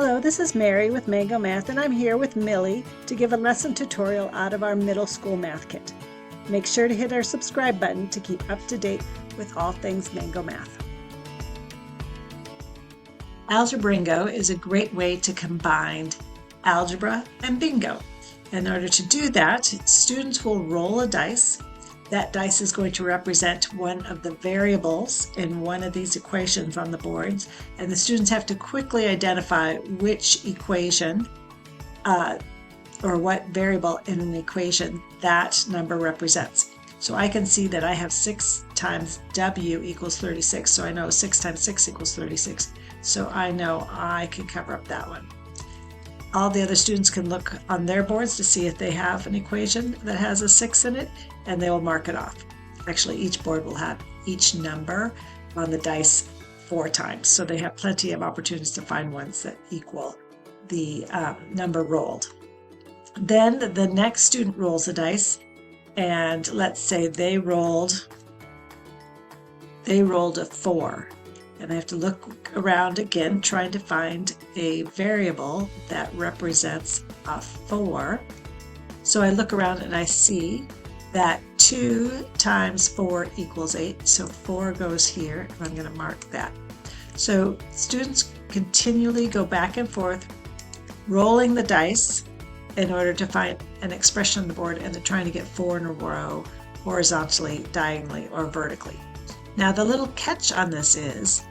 Hello, this is Mary with Mango Math, and I'm here with Millie to give a lesson tutorial out of our middle school math kit. Make sure to hit our subscribe button to keep up to date with all things Mango Math. Algebringo is a great way to combine algebra and bingo. In order to do that, students will roll a dice. That dice is going to represent one of the variables in one of these equations on the boards, and the students have to quickly identify which equation or what variable in an equation that number represents. So I can see that I have 6 times w equals 36, so I know 6 times 6 equals 36, so I know I can cover up that one. All the other students can look on their boards to see if they have an equation that has a 6 in it, and they will mark it off. Actually, each board will have each number on the dice 4 times, so they have plenty of opportunities to find ones that equal the number rolled. Then the next student rolls a dice, and let's say they rolled a 4. And I have to look around again, trying to find a variable that represents a 4. So I look around and I see that 2 times 4 equals 8. So 4 goes here, and I'm going to mark that. So students continually go back and forth, rolling the dice in order to find an expression on the board, and they're trying to get 4 in a row, horizontally, diagonally, or vertically. Now the little catch on this is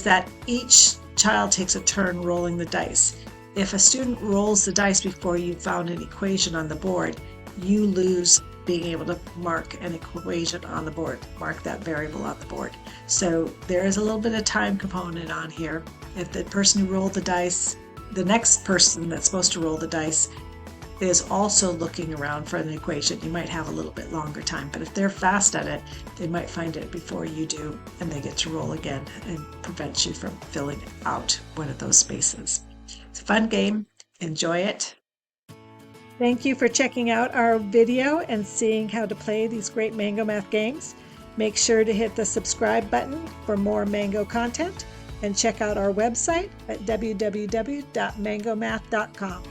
that each child takes a turn rolling the dice. If a student rolls the dice before you found an equation on the board, you lose being able to mark an equation on the board, mark that variable on the board. So there is a little bit of time component on here. If the person who rolled the dice, the next person that's supposed to roll the dice is also looking around for an equation, you might have a little bit longer time, but if they're fast at it, they might find it before you do, and they get to roll again and prevent you from filling out one of those spaces. It's a fun game. Enjoy it. Thank you for checking out our video and seeing how to play these great Mango Math games. Make sure to hit the subscribe button for more Mango content, and check out our website at www.mangomath.com.